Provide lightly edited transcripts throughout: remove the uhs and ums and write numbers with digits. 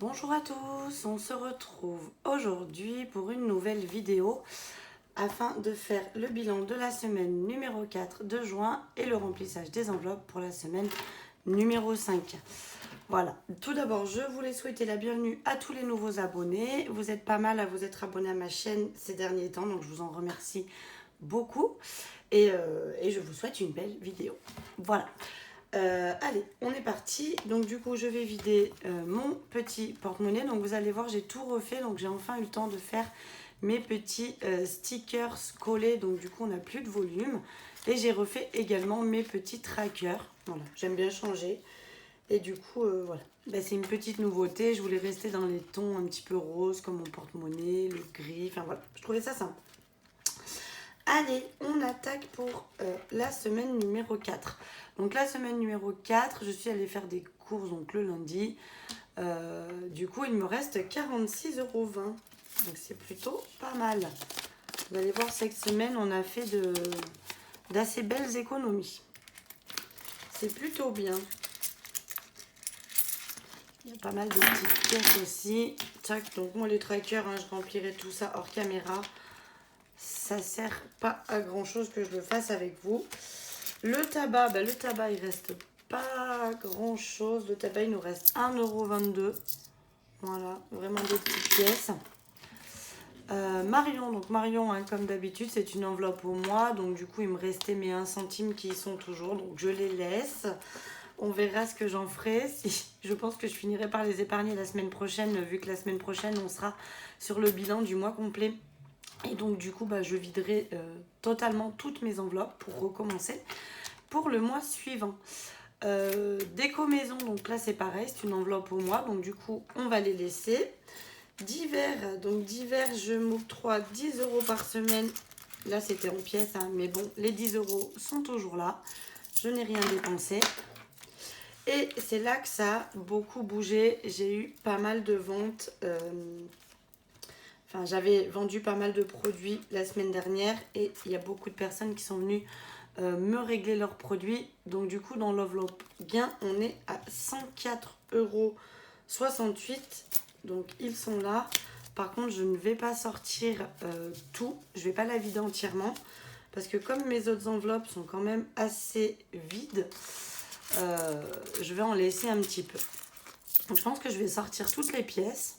Bonjour à tous, on se retrouve aujourd'hui pour une nouvelle vidéo afin de faire le bilan de la semaine numéro 4 de juin et le remplissage des enveloppes pour la semaine numéro 5. Voilà, tout d'abord je voulais souhaiter la bienvenue à tous les nouveaux abonnés. Vous êtes pas mal à vous être abonnés à ma chaîne ces derniers temps, donc je vous en remercie beaucoup et je vous souhaite une belle vidéo. Voilà. Allez, on est parti. Donc du coup, je vais vider mon petit porte-monnaie. Donc vous allez voir, j'ai tout refait. Donc j'ai enfin eu le temps de faire mes petits stickers collés. Donc du coup, on n'a plus de volume. Et j'ai refait également mes petits trackers. Voilà, j'aime bien changer. Et du coup, voilà. Ben, c'est une petite nouveauté. Je voulais rester dans les tons un petit peu roses comme mon porte-monnaie, le gris. Enfin voilà, je trouvais ça sympa. Allez, on attaque pour la semaine numéro 4. Donc la semaine numéro 4, je suis allée faire des courses donc le lundi. Du coup, il me reste 46,20 €. Donc c'est plutôt pas mal. Vous allez voir, cette semaine, on a fait d'assez belles économies. C'est plutôt bien. Il y a pas mal de petites pièces aussi. Tac, donc moi les trackers, hein, je remplirai tout ça hors caméra. Ça sert pas à grand chose que je le fasse avec vous. Le tabac, il reste pas grand chose. Le tabac, il nous reste 1,22 €. Voilà, vraiment des petites pièces. Marion, donc Marion, hein, comme d'habitude, c'est une enveloppe au mois. Donc du coup, il me restait mes 1 centime qui y sont toujours. Donc je les laisse. On verra ce que j'en ferai. Je pense que je finirai par les épargner la semaine prochaine, vu que la semaine prochaine, on sera sur le bilan du mois complet. Et donc du coup, je viderai totalement toutes mes enveloppes pour recommencer pour le mois suivant. Déco maison, donc là c'est pareil, c'est une enveloppe au mois, donc du coup on va les laisser. Divers, donc divers, je m'octroie 10 € par semaine. Là c'était en pièces, hein, mais bon, les 10 € sont toujours là. Je n'ai rien dépensé. Et c'est là que ça a beaucoup bougé. J'ai eu pas mal de ventes. Enfin, j'avais vendu pas mal de produits la semaine dernière et il y a beaucoup de personnes qui sont venues me régler leurs produits. Donc du coup, dans l'enveloppe gain, on est à 104,68 €. Donc ils sont là. Par contre, je ne vais pas sortir tout. Je ne vais pas la vider entièrement. Parce que comme mes autres enveloppes sont quand même assez vides, je vais en laisser un petit peu. Donc je pense que je vais sortir toutes les pièces.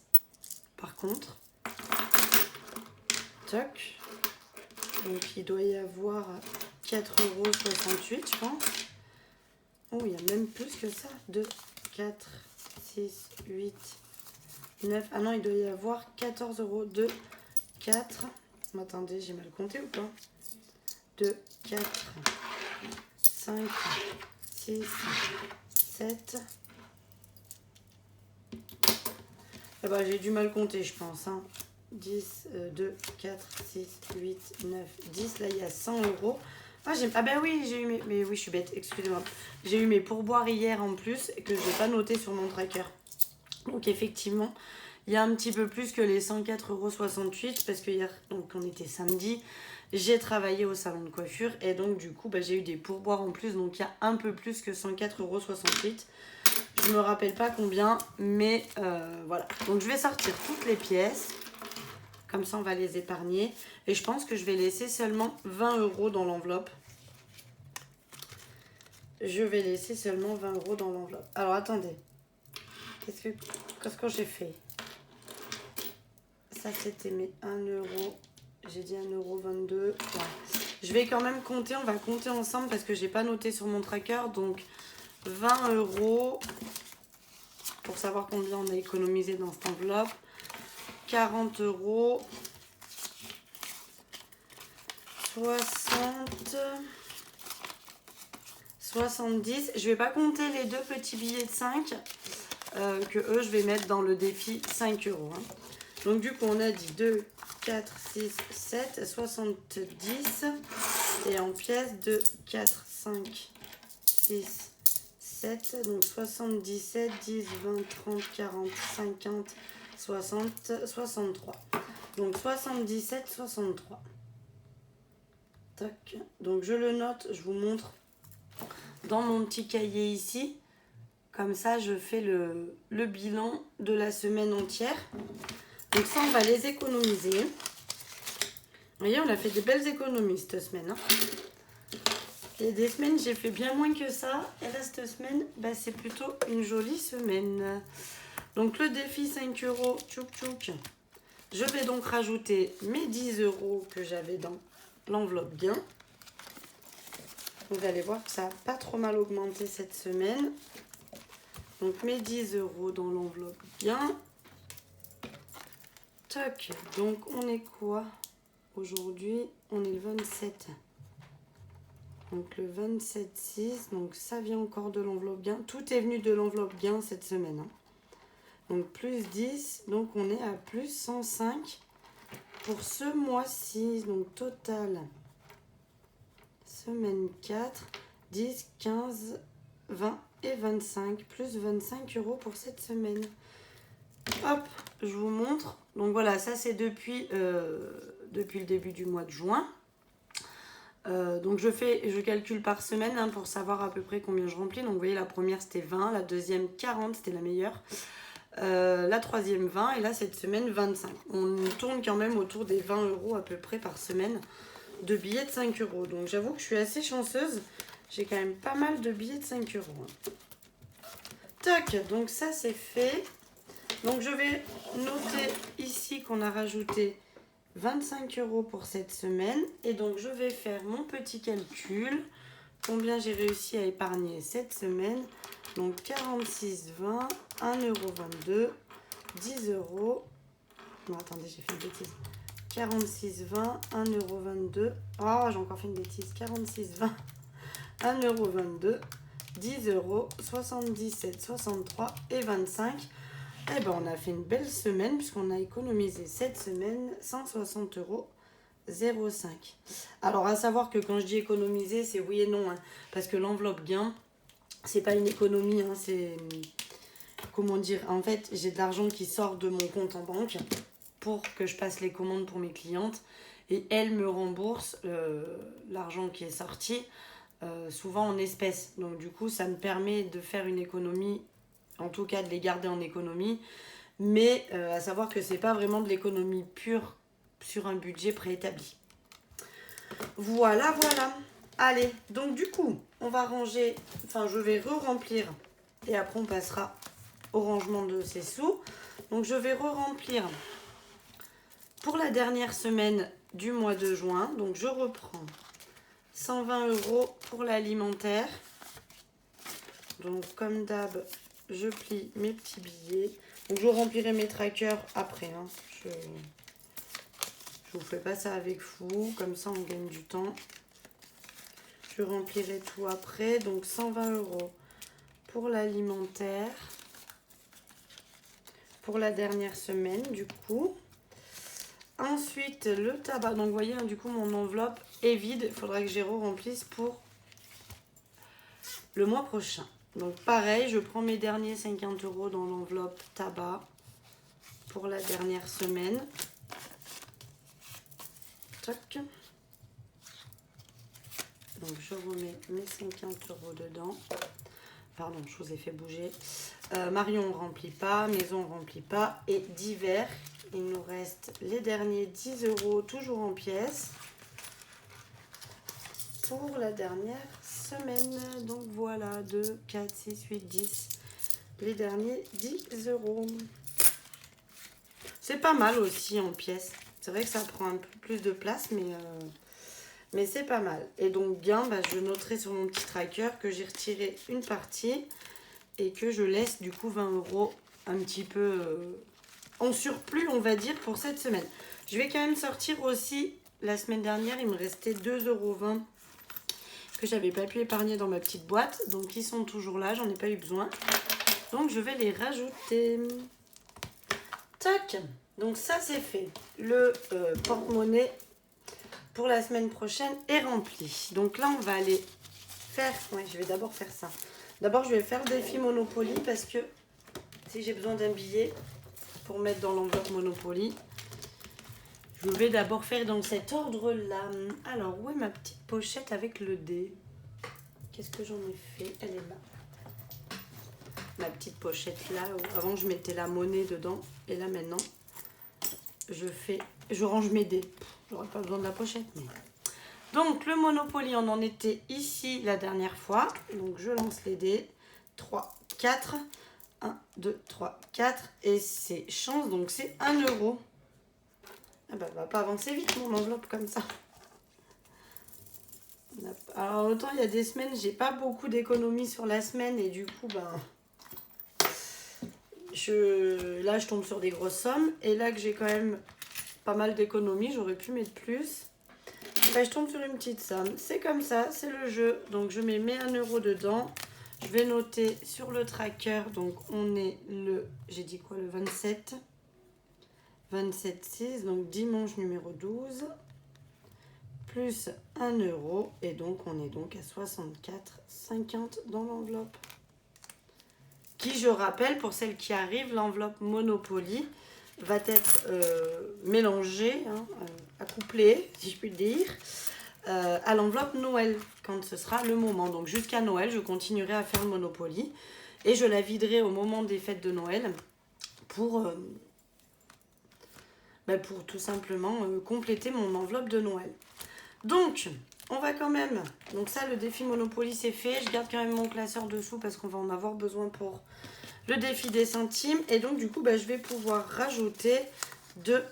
Par contre, toc. Donc il doit y avoir 4,68 €, je pense. Oh, il y a même plus que ça. 2, 4, 6, 8, 9. Ah non, il doit y avoir 14 €. 2, 4. Attendez, j'ai mal compté ou pas? 2, 4, 5, 6, 7. Eh ben, j'ai du mal compter, je pense. 10, 2, 4, 6, 8, 9, 10. Là, il y a 100 €. Ah ben oui, j'ai eu mes... Mais oui, je suis bête, excusez-moi. J'ai eu mes pourboires hier en plus que je n'ai pas noté sur mon tracker. Donc effectivement, il y a un petit peu plus que les 104,68 € parce que hier, donc on était samedi, j'ai travaillé au salon de coiffure et donc du coup, j'ai eu des pourboires en plus. Donc il y a un peu plus que 104,68 €. Je me rappelle pas combien, mais voilà. Donc je vais sortir toutes les pièces. Comme ça, on va les épargner. Et je pense que je vais laisser seulement 20 € dans l'enveloppe. Je vais laisser seulement 20 € dans l'enveloppe. Alors, attendez. Qu'est-ce que j'ai fait? Ça, c'était mes 1 €. J'ai dit 1,22 €. Ouais. Je vais quand même compter. On va compter ensemble parce que j'ai pas noté sur mon tracker. Donc, 20 € pour savoir combien on a économisé dans cette enveloppe. 40 €. 60, 70. Je vais pas compter les deux petits billets de 5 que eux je vais mettre dans le défi 5 €. Donc du coup on a dit 2, 4, 6, 7, 70. Et en pièces 2, 4, 5, 6, 7. Donc 77, 10, 20, 30, 40, 50, 60, 63. Donc 77, 63. Tac. Donc je le note, je vous montre dans mon petit cahier ici. Comme ça, je fais le bilan de la semaine entière. Donc ça, on va les économiser. Vous voyez, on a fait des belles économies cette semaine. Hein. Il y a des semaines, j'ai fait bien moins que ça. Et là, cette semaine, bah, c'est plutôt une jolie semaine. Donc le défi 5 €, tchouk tchouk. Je vais donc rajouter mes 10 € que j'avais dans l'enveloppe gain. Vous allez voir que ça n'a pas trop mal augmenté cette semaine. Donc mes 10 € dans l'enveloppe gain. Toc. Donc on est quoi aujourd'hui? On est le 27. Donc le 27,6. Donc ça vient encore de l'enveloppe gain. Tout est venu de l'enveloppe gain cette semaine. Hein. Donc plus 10. Donc on est à plus 105 pour ce mois-ci. Donc total. Semaine 4. 10, 15, 20 et 25. Plus 25 € pour cette semaine. Hop, je vous montre. Donc voilà, ça c'est depuis le début du mois de juin. Donc je calcule par semaine hein, pour savoir à peu près combien je remplis. Donc vous voyez, la première c'était 20, la deuxième 40, c'était la meilleure. La troisième 20 et là cette semaine 25. On tourne quand même autour des 20 € à peu près par semaine de billets de 5 €. Donc j'avoue que je suis assez chanceuse. J'ai quand même pas mal de billets de 5 €. Hein. Toc, donc ça c'est fait. Donc je vais noter ici qu'on a rajouté 25 € pour cette semaine. Et donc je vais faire mon petit calcul. Combien j'ai réussi à épargner cette semaine. Donc 46,20, 1,22 €, 10 €. Non attendez, j'ai fait une bêtise. 46,20, 1,22 €. Oh, j'ai encore fait une bêtise. 46,20, 1,22 €, 10 €, 77, 63 et 25. Eh ben, on a fait une belle semaine puisqu'on a économisé cette semaine 160 €, 0,5. Alors, à savoir que quand je dis économiser, c'est oui et non. Hein, parce que l'enveloppe gain, c'est pas une économie. Hein, c'est. Comment dire? En fait, j'ai de l'argent qui sort de mon compte en banque pour que je passe les commandes pour mes clientes. Et elles me remboursent l'argent qui est sorti, souvent en espèces. Donc, du coup, ça me permet de faire une économie. En tout cas de les garder en économie, mais à savoir que c'est pas vraiment de l'économie pure sur un budget préétabli. Voilà. Allez, donc du coup, on va ranger, enfin je vais re-remplir et après on passera au rangement de ces sous. Donc je vais re-remplir pour la dernière semaine du mois de juin. Donc je reprends 120 € pour l'alimentaire. Donc comme d'hab, je plie mes petits billets. Donc je remplirai mes trackers après. Hein. Je vous fais pas ça avec vous. Comme ça on gagne du temps. Je remplirai tout après. Donc 120 € pour l'alimentaire. Pour la dernière semaine du coup. Ensuite le tabac. Donc vous voyez hein, du coup mon enveloppe est vide. Il faudra que j'y remplisse pour le mois prochain. Donc pareil, je prends mes derniers 50 € dans l'enveloppe tabac pour la dernière semaine. Toc. Donc je remets mes 50 € dedans. Pardon, je vous ai fait bouger. Marion ne remplit pas, Maison ne remplit pas. Et divers, il nous reste les derniers 10 € toujours en pièces. Pour la dernière semaine. Donc voilà, 2, 4, 6, 8, 10. Les derniers 10 €. C'est pas mal aussi en pièces. C'est vrai que ça prend un peu plus de place, mais c'est pas mal. Et donc bien, bah, je noterai sur mon petit tracker que j'ai retiré une partie et que je laisse du coup 20 € un petit peu en surplus, on va dire, pour cette semaine. Je vais quand même sortir aussi, la semaine dernière, il me restait 2,20 € que j'avais pas pu épargner dans ma petite boîte. Donc ils sont toujours là, j'en ai pas eu besoin. Donc je vais les rajouter. Tac. Donc ça c'est fait. Le porte-monnaie pour la semaine prochaine est rempli. Donc là on va aller faire... Ouais, je vais d'abord faire ça. D'abord je vais faire défi Monopoly parce que si j'ai besoin d'un billet pour mettre dans l'enveloppe Monopoly, je vais d'abord faire dans cet ordre-là. Alors, où est ma petite pochette avec le dé? Qu'est-ce que j'en ai fait? Elle est là. ma petite pochette là. Avant, je mettais la monnaie dedans. Et là, maintenant, je range mes dés. J'aurais pas besoin de la pochette. Mais... Donc, le Monopoly, on en était ici la dernière fois. Donc, je lance les dés. 3, 4. 1, 2, 3, 4. Et c'est chance, donc c'est 1 euro. Ah bah, va pas avancer vite mon enveloppe comme ça. Alors, autant il y a des semaines, j'ai pas beaucoup d'économies sur la semaine. Et du coup, ben... Là, je tombe sur des grosses sommes. Et là que j'ai quand même pas mal d'économies, j'aurais pu mettre plus. Bah, je tombe sur une petite somme. C'est comme ça, c'est le jeu. Donc, je mets 1 euro dedans. Je vais noter sur le tracker. Donc, on est le... J'ai dit quoi? Le 27. 27,6. Donc, dimanche numéro 12. Plus 1 euro. Et donc, on est donc à 64,50 dans l'enveloppe. Qui, je rappelle, pour celles qui arrivent, l'enveloppe Monopoly va être mélangée, hein, accouplée, si je puis le dire, à l'enveloppe Noël, quand ce sera le moment. Donc jusqu'à Noël, je continuerai à faire le Monopoly et je la viderai au moment des fêtes de Noël pour tout simplement compléter mon enveloppe de Noël. Donc, on va quand même... Donc ça, le défi Monopoly, c'est fait. Je garde quand même mon classeur dessous parce qu'on va en avoir besoin pour le défi des centimes. Et donc, du coup, je vais pouvoir rajouter 2,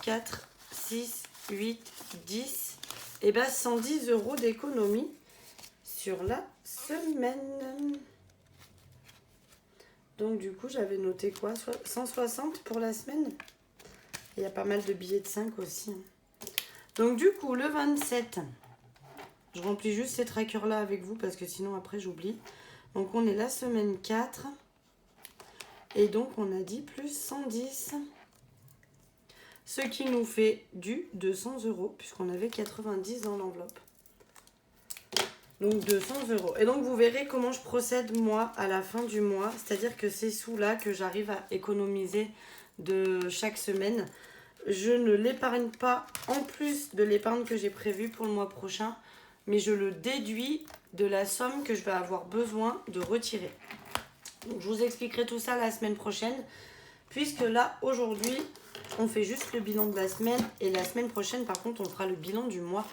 4, 6, 8, 10... Et 110 euros d'économie sur la semaine. Donc, du coup, j'avais noté quoi? 160 pour la semaine. Il y a pas mal de billets de 5 aussi. Donc, du coup, le 27... Je remplis juste ces trackers-là avec vous parce que sinon, après, j'oublie. Donc, on est la semaine 4. Et donc, on a dit plus 110. Ce qui nous fait du 200 euros puisqu'on avait 90 dans l'enveloppe. Donc, 200 euros. Et donc, vous verrez comment je procède, moi, à la fin du mois. C'est-à-dire que ces sous-là que j'arrive à économiser de chaque semaine, je ne l'épargne pas en plus de l'épargne que j'ai prévue pour le mois prochain. Mais je le déduis de la somme que je vais avoir besoin de retirer. Donc, je vous expliquerai tout ça la semaine prochaine. Puisque là, aujourd'hui, on fait juste le bilan de la semaine. Et la semaine prochaine, par contre, on fera le bilan du mois.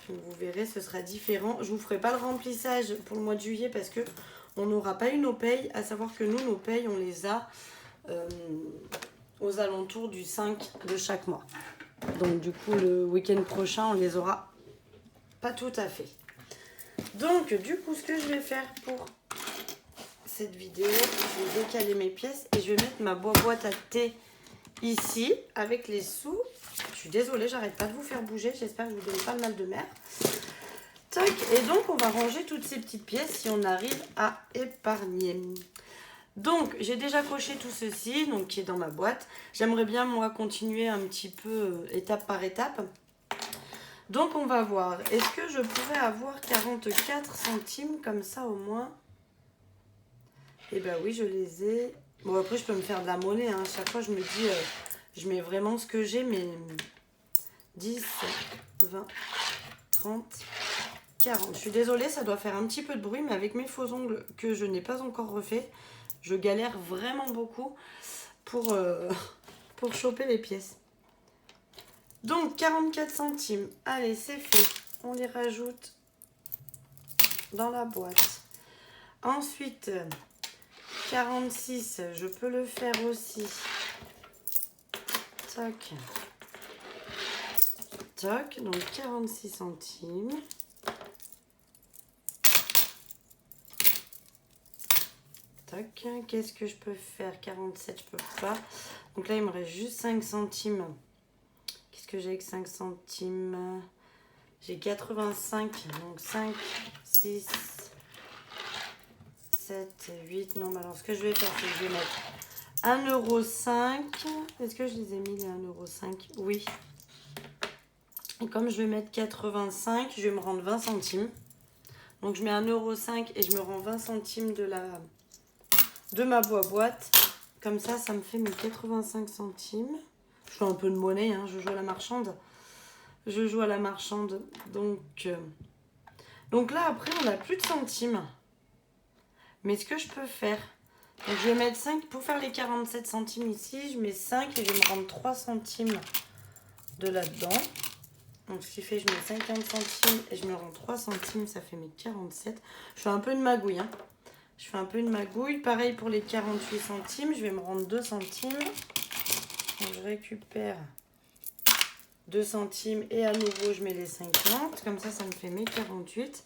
Donc, vous verrez, ce sera différent. Je ne vous ferai pas le remplissage pour le mois de juillet parce que on n'aura pas eu nos payes. À savoir que nous, nos payes, on les a aux alentours du 5 de chaque mois. Donc, du coup, le week-end prochain, on les aura pas tout à fait. Donc, du coup, ce que je vais faire pour cette vidéo, je vais décaler mes pièces et je vais mettre ma boîte à thé ici avec les sous. Je suis désolée, j'arrête pas de vous faire bouger. J'espère que je vous donne pas le mal de mer. Tac. Et donc, on va ranger toutes ces petites pièces si on arrive à épargner. Donc, j'ai déjà coché tout ceci, donc qui est dans ma boîte. J'aimerais bien, moi, continuer un petit peu étape par étape. Donc, on va voir. Est-ce que je pourrais avoir 44 centimes comme ça au moins? Eh bien oui, je les ai. Bon, après, je peux me faire de la monnaie. Hein. Chaque fois, je me dis, je mets vraiment ce que j'ai, mais 10, 20, 30, 40. Je suis désolée, ça doit faire un petit peu de bruit, mais avec mes faux ongles que je n'ai pas encore refait, je galère vraiment beaucoup pour choper les pièces. Donc, 44 centimes. Allez, c'est fait. On les rajoute dans la boîte. Ensuite, 46, je peux le faire aussi. Toc. Toc. Donc, 46 centimes. Toc. Qu'est-ce que je peux faire? 47, je peux pas. Donc là, il me reste juste 5 centimes. Qu'est-ce que j'ai avec 5 centimes? J'ai 85. Donc, 5, 6... 7, 8, non, mais alors ce que je vais faire, c'est que je vais mettre 1,05 €. Est-ce que je les ai mis les 1,05 €? Oui. Et comme je vais mettre 85, je vais me rendre 20 centimes. Donc je mets 1,05 € et je me rends 20 centimes de ma boîte. Comme ça, ça me fait mes 85 centimes. Je fais un peu de monnaie, hein, je joue à la marchande. Je joue à la marchande. Donc là, après, on n'a plus de centimes. Mais ce que je peux faire, Donc je vais mettre 5 pour faire les 47 centimes ici. Je mets 5 et je vais me rendre 3 centimes de là-dedans. Donc ce qui fait que je mets 50 centimes et je me rends 3 centimes, ça fait mes 47. Je fais un peu une magouille. Hein. Je fais un peu une magouille. Pareil pour les 48 centimes, je vais me rendre 2 centimes. Donc je récupère 2 centimes et à nouveau je mets les 50. Comme ça me fait mes 48.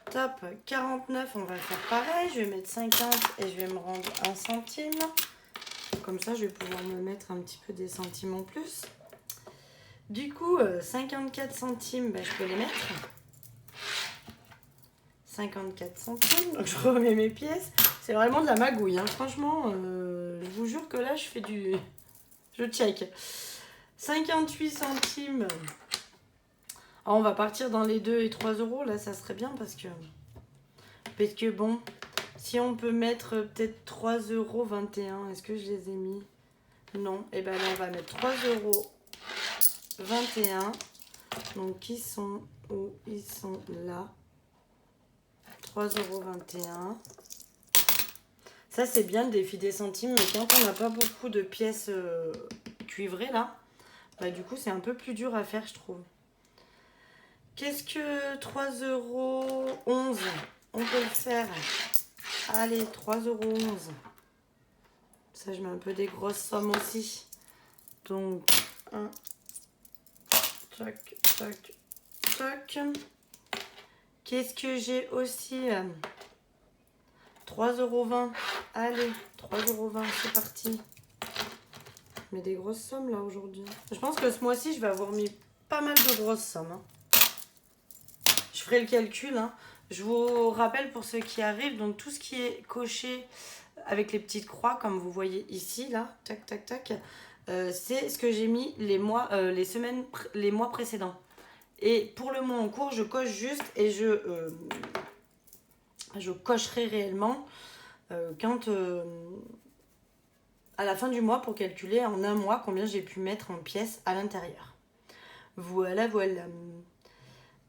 Top, 49, on va faire pareil. Je vais mettre 50 et je vais me rendre 1 centime. Comme ça, je vais pouvoir me mettre un petit peu des centimes en plus. Du coup, 54 centimes, je peux les mettre. 54 centimes, donc je remets mes pièces. C'est vraiment de la magouille, hein. Franchement, je vous jure que là, je fais du... Je check. 58 centimes. Alors, on va partir dans les 2 et 3 euros. Là, ça serait bien parce que bon, si on peut mettre peut-être 3,21 euros. Est-ce que je les ai mis? Non. Et bien là, on va mettre 3,21 euros. Donc, ils sont où? Ils sont là. 3,21 euros. Ça, c'est bien le défi des centimes. Mais quand on n'a pas beaucoup de pièces cuivrées, là, du coup, c'est un peu plus dur à faire, je trouve. Qu'est-ce que 3,11 euros? On peut le faire. Allez, 3,11 euros. Ça, je mets un peu des grosses sommes aussi. Donc, 1, tac, tac, tac. Qu'est-ce que j'ai aussi? 3,20 euros. Allez, 3,20 euros, c'est parti. Je mets des grosses sommes là aujourd'hui. Je pense que ce mois-ci, je vais avoir mis pas mal de grosses sommes. Hein. Je ferai le calcul. Hein. Je vous rappelle pour ceux qui arrivent, donc tout ce qui est coché avec les petites croix, comme vous voyez ici, là, tac, tac, tac, c'est ce que j'ai mis les mois précédents. Et pour le mois en cours, je coche juste et je cocherai réellement quand à la fin du mois pour calculer en un mois combien j'ai pu mettre en pièces à l'intérieur. Voilà, voilà.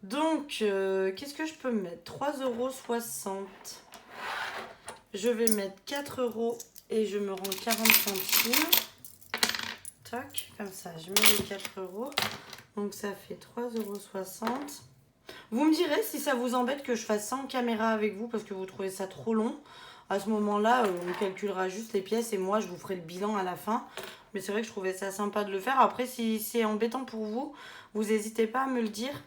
Donc, qu'est-ce que je peux mettre? 3,60 €. Je vais mettre 4 € et je me rends 40 centimes. Tac, comme ça, je mets les 4 €. Donc, ça fait 3,60 €. Vous me direz si ça vous embête que je fasse sans caméra avec vous parce que vous trouvez ça trop long. À ce moment-là, on calculera juste les pièces et moi, je vous ferai le bilan à la fin. Mais c'est vrai que je trouvais ça sympa de le faire. Après, si c'est embêtant pour vous, vous n'hésitez pas à me le dire.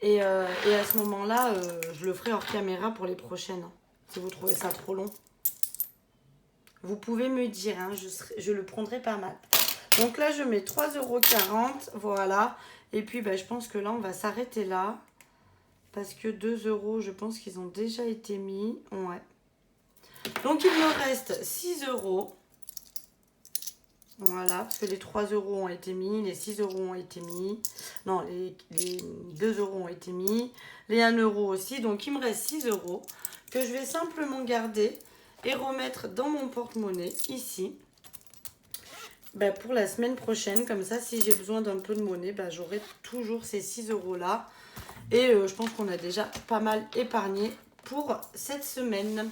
Et à ce moment-là, je le ferai hors caméra pour les prochaines. Si vous trouvez ça trop long. Vous pouvez me dire, hein, je le prendrai pas mal. Donc là, je mets 3,40 €. Voilà. Et puis, je pense que là, on va s'arrêter là. Parce que 2 €, je pense qu'ils ont déjà été mis. Ouais. Donc, il me reste 6 €. Voilà, parce que les 3 € ont été mis, les 6 € ont été mis. Non, les 2 € ont été mis, les 1 € aussi. Donc, il me reste 6 € que je vais simplement garder et remettre dans mon porte-monnaie ici. Pour la semaine prochaine, comme ça, si j'ai besoin d'un peu de monnaie, j'aurai toujours ces 6 € là. Et je pense qu'on a déjà pas mal épargné pour cette semaine.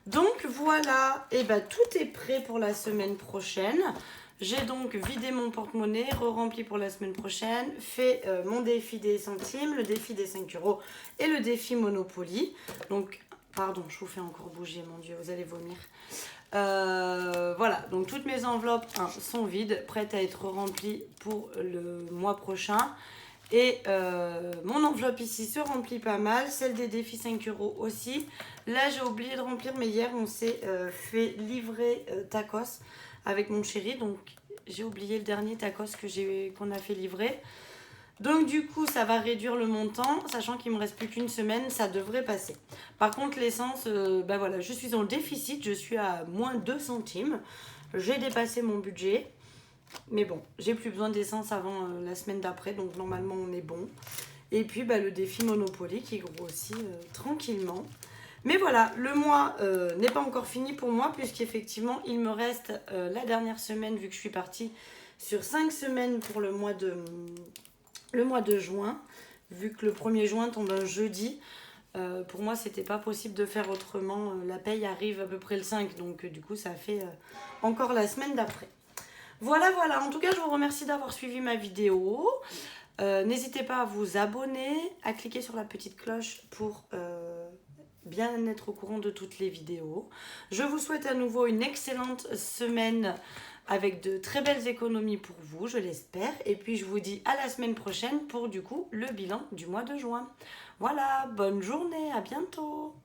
Donc voilà, et tout est prêt pour la semaine prochaine. J'ai donc vidé mon porte-monnaie, re-rempli pour la semaine prochaine, fait mon défi des centimes, le défi des 5 € et le défi Monopoly. Donc, pardon, je vous fais encore bouger, mon Dieu, vous allez vomir. Voilà, donc toutes mes enveloppes sont vides, prêtes à être remplies pour le mois prochain. Et mon enveloppe ici se remplit pas mal, celle des défis 5 € aussi. Là, j'ai oublié de remplir, mais hier, on s'est fait livrer tacos avec mon chéri. Donc, j'ai oublié le dernier tacos qu'on a fait livrer. Donc, du coup, ça va réduire le montant, sachant qu'il me reste plus qu'une semaine, ça devrait passer. Par contre, l'essence, voilà, je suis en déficit, je suis à moins 2 centimes. J'ai dépassé mon budget. Mais bon, j'ai plus besoin d'essence avant la semaine d'après, donc normalement on est bon. Et puis le défi Monopoly qui grossit tranquillement. Mais voilà, le mois n'est pas encore fini pour moi, puisqu'effectivement il me reste la dernière semaine, vu que je suis partie sur 5 semaines pour le mois de juin, vu que le 1er juin tombe un jeudi. Pour moi, c'était pas possible de faire autrement. La paye arrive à peu près le 5, donc du coup, ça fait encore la semaine d'après. Voilà, voilà. En tout cas, je vous remercie d'avoir suivi ma vidéo. N'hésitez pas à vous abonner, à cliquer sur la petite cloche pour bien être au courant de toutes les vidéos. Je vous souhaite à nouveau une excellente semaine avec de très belles économies pour vous, je l'espère. Et puis je vous dis à la semaine prochaine pour du coup le bilan du mois de juin. Voilà, bonne journée, à bientôt.